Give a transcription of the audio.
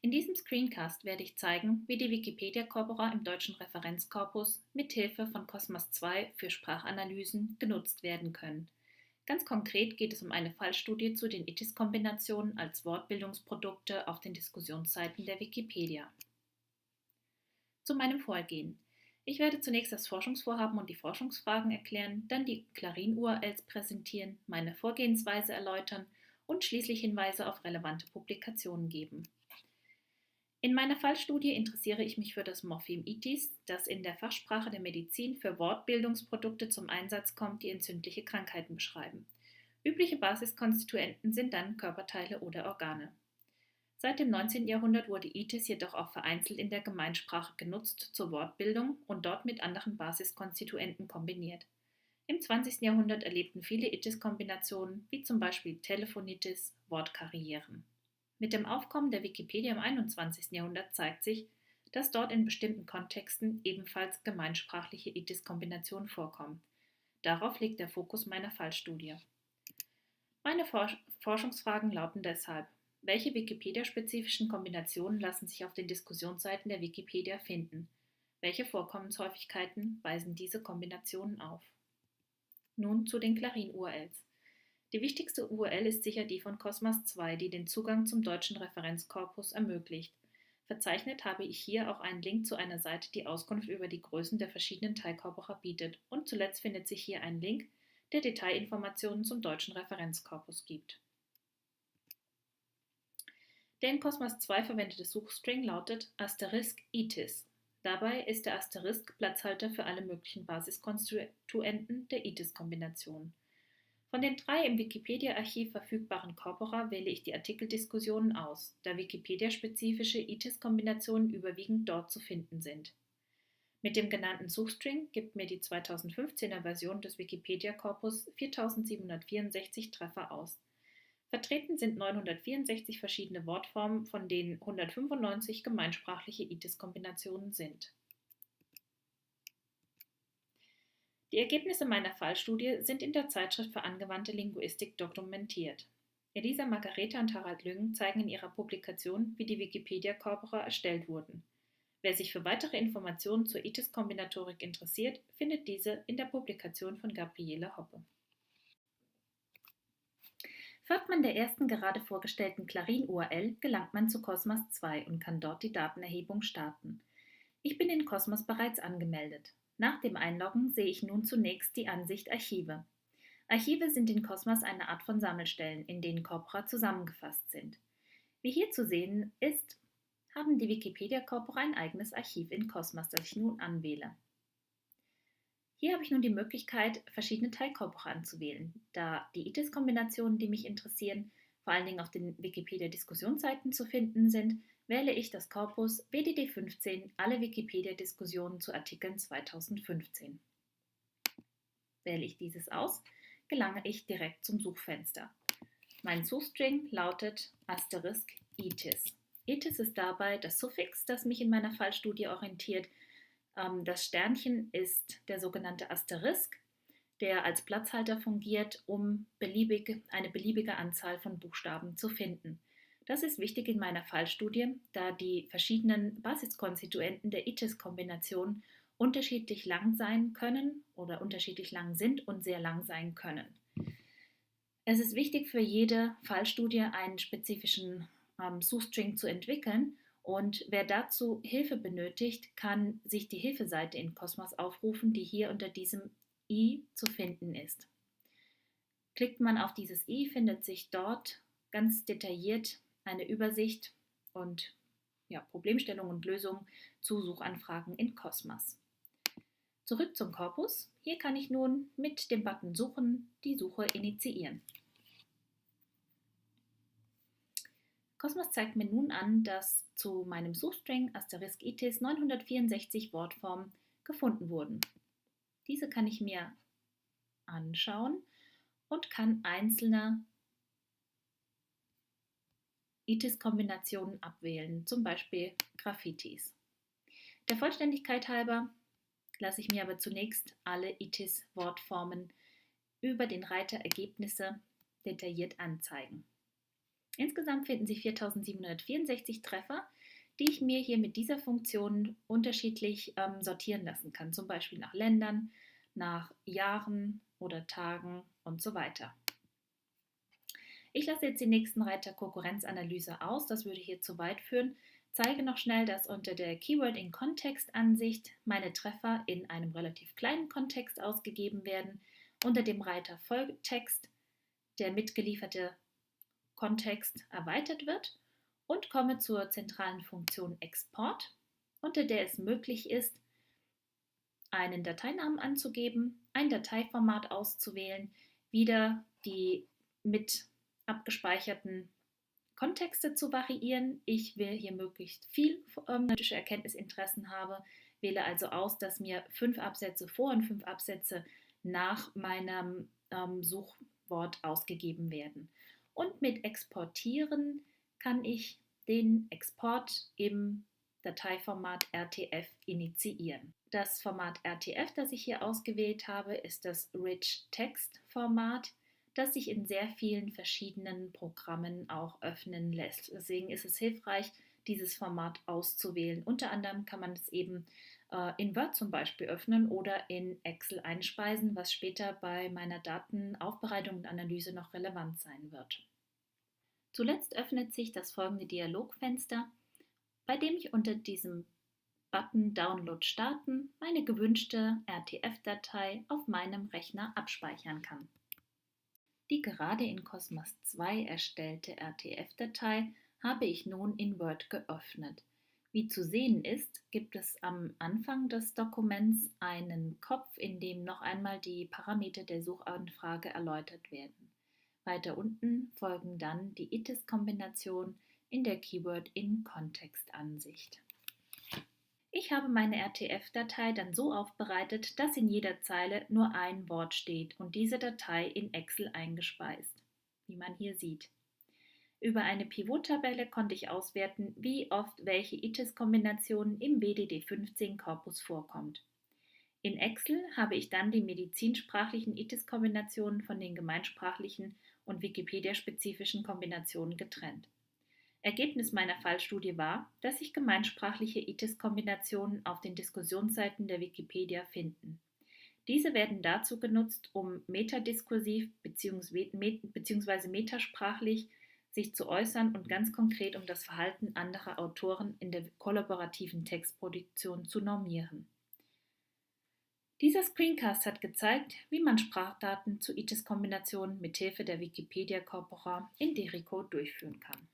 In diesem Screencast werde ich zeigen, wie die Wikipedia-Corpora im deutschen Referenzkorpus mithilfe von Cosmas 2 für Sprachanalysen genutzt werden können. Ganz konkret geht es um eine Fallstudie zu den ITIS-Kombinationen als Wortbildungsprodukte auf den Diskussionsseiten der Wikipedia. Zu meinem Vorgehen. Ich werde zunächst das Forschungsvorhaben und die Forschungsfragen erklären, dann die Clarin-URLs präsentieren, meine Vorgehensweise erläutern und schließlich Hinweise auf relevante Publikationen geben. In meiner Fallstudie interessiere ich mich für das Morphem ITIS, das in der Fachsprache der Medizin für Wortbildungsprodukte zum Einsatz kommt, die entzündliche Krankheiten beschreiben. Übliche Basiskonstituenten sind dann Körperteile oder Organe. Seit dem 19. Jahrhundert wurde ITIS jedoch auch vereinzelt in der Gemeinsprache genutzt zur Wortbildung und dort mit anderen Basiskonstituenten kombiniert. Im 20. Jahrhundert erlebten viele ITIS-Kombinationen, wie zum Beispiel Telefonitis, Wortkarrieren. Mit dem Aufkommen der Wikipedia im 21. Jahrhundert zeigt sich, dass dort in bestimmten Kontexten ebenfalls gemeinsprachliche ITIS-Kombinationen vorkommen. Darauf liegt der Fokus meiner Fallstudie. Meine Forschungsfragen lauten deshalb: Welche Wikipedia-spezifischen Kombinationen lassen sich auf den Diskussionsseiten der Wikipedia finden? Welche Vorkommenshäufigkeiten weisen diese Kombinationen auf? Nun zu den Clarin-URLs. Die wichtigste URL ist sicher die von Cosmas 2, die den Zugang zum deutschen Referenzkorpus ermöglicht. Verzeichnet habe ich hier auch einen Link zu einer Seite, die Auskunft über die Größen der verschiedenen Teilkorpora bietet. Und zuletzt findet sich hier ein Link, der Detailinformationen zum deutschen Referenzkorpus gibt. Der in Cosmas 2 verwendete Suchstring lautet *ITIS. Dabei ist der Asterisk Platzhalter für alle möglichen Basiskonstituenten der ITIS-Kombination. Von den 3 im Wikipedia-Archiv verfügbaren Corpora wähle ich die Artikeldiskussionen aus, da Wikipedia-spezifische ITIS-Kombinationen überwiegend dort zu finden sind. Mit dem genannten Suchstring gibt mir die 2015er Version des Wikipedia-Korpus 4764 Treffer aus. Vertreten sind 964 verschiedene Wortformen, von denen 195 gemeinsprachliche ITIS-Kombinationen sind. Die Ergebnisse meiner Fallstudie sind in der Zeitschrift für angewandte Linguistik dokumentiert. Elisa Margareta und Harald Lüngen zeigen in ihrer Publikation, wie die Wikipedia-Corpora erstellt wurden. Wer sich für weitere Informationen zur ITIS-Kombinatorik interessiert, findet diese in der Publikation von Gabriele Hoppe. Folgt man der ersten gerade vorgestellten Clarin-URL, gelangt man zu Cosmas 2 und kann dort die Datenerhebung starten. Ich bin in Cosmos bereits angemeldet. Nach dem Einloggen sehe ich nun zunächst die Ansicht Archive. Archive sind in Cosmos eine Art von Sammelstellen, in denen Corpora zusammengefasst sind. Wie hier zu sehen ist, haben die Wikipedia-Corpora ein eigenes Archiv in Cosmos, das ich nun anwähle. Hier habe ich nun die Möglichkeit, verschiedene Teilcorpora anzuwählen. Da die ITIS-Kombinationen, die mich interessieren, vor allen Dingen auf den Wikipedia-Diskussionsseiten zu finden sind, wähle ich das Korpus WDD15 Alle Wikipedia-Diskussionen zu Artikeln 2015. Wähle ich dieses aus, gelange ich direkt zum Suchfenster. Mein Suchstring lautet *ITIS. ITIS ist dabei das Suffix, das mich in meiner Fallstudie orientiert. Das Sternchen ist der sogenannte Asterisk, der als Platzhalter fungiert, um eine beliebige Anzahl von Buchstaben zu finden. Das ist wichtig in meiner Fallstudie, da die verschiedenen Basiskonstituenten der ITIS-Kombination unterschiedlich lang sein können oder unterschiedlich lang sind und sehr lang sein können. Es ist wichtig für jede Fallstudie einen spezifischen Suchstring zu entwickeln, und wer dazu Hilfe benötigt, kann sich die Hilfeseite in Cosmos aufrufen, die hier unter diesem i zu finden ist. Klickt man auf dieses i, findet sich dort ganz detailliert eine Übersicht und Problemstellung und Lösung zu Suchanfragen in Cosmos. Zurück zum Korpus. Hier kann ich nun mit dem Button Suchen die Suche initiieren. Cosmos zeigt mir nun an, dass zu meinem Suchstring *ITIS 964 Wortformen gefunden wurden. Diese kann ich mir anschauen und kann einzelne ITIS-Kombinationen abwählen, zum Beispiel Graffitis. Der Vollständigkeit halber lasse ich mir aber zunächst alle ITIS-Wortformen über den Reiter Ergebnisse detailliert anzeigen. Insgesamt finden sich 4764 Treffer, die ich mir hier mit dieser Funktion unterschiedlich sortieren lassen kann, zum Beispiel nach Ländern, nach Jahren oder Tagen und so weiter. Ich lasse jetzt den nächsten Reiter Konkurrenzanalyse aus, das würde hier zu weit führen. Zeige noch schnell, dass unter der Keyword in Kontext Ansicht meine Treffer in einem relativ kleinen Kontext ausgegeben werden. Unter dem Reiter Volltext der mitgelieferte Kontext erweitert wird und komme zur zentralen Funktion Export, unter der es möglich ist, einen Dateinamen anzugeben, ein Dateiformat auszuwählen, wieder die mit abgespeicherten Kontexte zu variieren. Ich will hier möglichst viel analytische Erkenntnisinteressen habe, wähle also aus, dass mir 5 Absätze vor und 5 Absätze nach meinem Suchwort ausgegeben werden. Und mit Exportieren kann ich den Export im Dateiformat RTF initiieren. Das Format RTF, das ich hier ausgewählt habe, ist das Rich Text Format, das sich in sehr vielen verschiedenen Programmen auch öffnen lässt. Deswegen ist es hilfreich, dieses Format auszuwählen. Unter anderem kann man es eben in Word zum Beispiel öffnen oder in Excel einspeisen, was später bei meiner Datenaufbereitung und Analyse noch relevant sein wird. Zuletzt öffnet sich das folgende Dialogfenster, bei dem ich unter diesem Button Download starten meine gewünschte RTF-Datei auf meinem Rechner abspeichern kann. Die gerade in Cosmos 2 erstellte RTF-Datei habe ich nun in Word geöffnet. Wie zu sehen ist, gibt es am Anfang des Dokuments einen Kopf, in dem noch einmal die Parameter der Suchanfrage erläutert werden. Weiter unten folgen dann die ITIS-Kombination in der Keyword-in-Kontext-Ansicht. Ich habe meine RTF-Datei dann so aufbereitet, dass in jeder Zeile nur ein Wort steht und diese Datei in Excel eingespeist, wie man hier sieht. Über eine Pivot-Tabelle konnte ich auswerten, wie oft welche ITIS-Kombination im BDD15-Korpus vorkommt. In Excel habe ich dann die medizinsprachlichen ITIS-Kombinationen von den gemeinsprachlichen und Wikipedia-spezifischen Kombinationen getrennt. Ergebnis meiner Fallstudie war, dass sich gemeinsprachliche ITIS-Kombinationen auf den Diskussionsseiten der Wikipedia finden. Diese werden dazu genutzt, um metadiskursiv bzw. metasprachlich sich zu äußern und ganz konkret um das Verhalten anderer Autoren in der kollaborativen Textproduktion zu normieren. Dieser Screencast hat gezeigt, wie man Sprachdaten zu ITIS-Kombinationen mithilfe der Wikipedia-Corpora in Derico durchführen kann.